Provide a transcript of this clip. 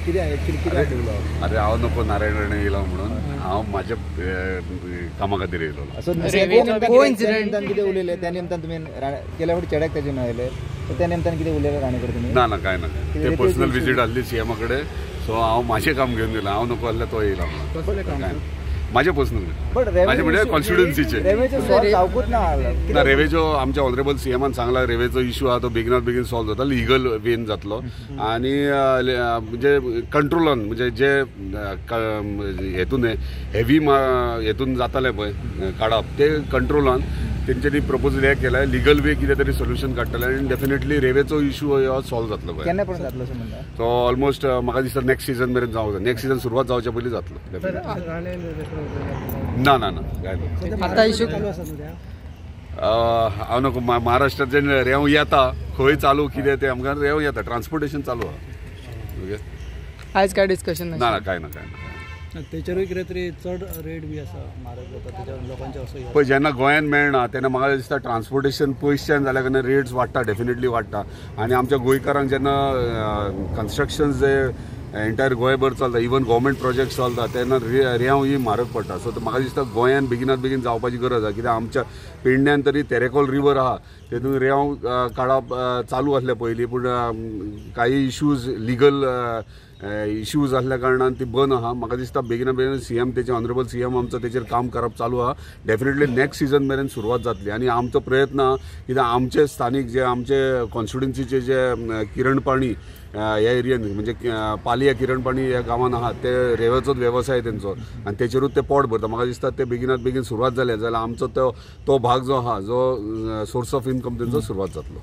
अरे हांव नको नारायण राणे येयलो म्हणून हांव म्हाज्या कामा खातीर येयलो. कितें उलयलें त्या निमतान तुमी गेल्या फावटी चेड्याक तेजे मेळयले त्या निमतान कितें उलयलें राणे कडेन तुमी? ना काय ना ते पर्सनल विजीट आसली सीएमा कडेन सो हांव म्हाजें काम घेवन दिलां. हांव नको आसल्यार तो येयला म्हणून म्हाजें पर्सनल म्हाजें म्हणजे कॉन्स्टिट्युएन्सीचे ना रेवेचो आमच्या ऑनरेबल सीएमान सांगला रेवेचो इशू आहा तो बेगिनात बेगीन सॉल्व जाता लीगल वेन जातलो आनी म्हणजे कंट्रोलान म्हणजे जे हेतून हेवी हेतून जाताले पळय काडप ते कंट्रोलान तेंच्यांनी प्रपोजल हे केला लिगल वे कितें तरी सोल्युशन काडटले आनी डेफिनेटली रेवेचो इशू हो सॉल्व जातलो पळय. केन्ना पर्यंत जातलो म्हणटा तो ऑलमोस्ट म्हाका दिसता नेक्स्ट सीझन मेरेन जावंक जाय. नेक्स्ट सीझन सुरवात जावच्या पयलीं जातलो. ना काय आता इशू चालू हांव नको महाराष्ट्राचें रेंव येता खंय चालू कितें तें आमकां रेंव येता ट्रान्सपोर्टेशन चालू आहा. आयज काय डिस्कशन ना काय ना तेचेरूय कितें तरी चड रेट बी आसा म्हारग जाता तेच्या लोकांचे असो पळय जेन्ना गोंयांत मेळना तेन्ना म्हाका दिसता ट्रान्सपोर्टेशन पयसच्यान जाल्या कारणान रेट्स वाडटा डेफिनेटली वाडटा आनी आमच्या गोंयकारांक जेन्ना कन्स्ट्रक्शन जे एंटायर गोंयभर चलता इवन गव्हर्मेंट प्रोजेक्ट चलता तेन्ना रेंव ही म्हारग पडटा. सो म्हाका दिसता गोंयांत बेगिनात बेगीन जावपाची गरज आहा कित्याक आमच्या पेडण्यान तरी तेरेकोल रिवर आहा तेतून रेंव काडप चालू आसले पयलीं पूण काही इश्यूज लिगल इश्यूज असल्या कारणान ती बंद आहा. म्हाका दिसता बेगिना बेगीन सीएम तेचे ऑनरेबल सीएम आमचो तेचेर काम करप चालू आहा. डेफिनेटली नेक्स्ट सीझन मेरेन सुरवात जातली आनी आमचो प्रयत्न आहा कित्याक आमचे स्थानीक जे आमचे कॉन्स्टिट्युएन्सीचे जे किरण पाणी ह्या एरियेन म्हणजे पालिया किरण पाणी ह्या गांवांत आहात ते रेंवेचोच वेवसाय तेंचो आनी तेचेरूच ते पोट भरता. म्हाका दिसता ते बेगिनात बेगीन सुरवात जाले जाल्यार आमचो तो भाग जो आहा जो सोर्स ऑफ इनकम तेंचो सुरवात जातलो.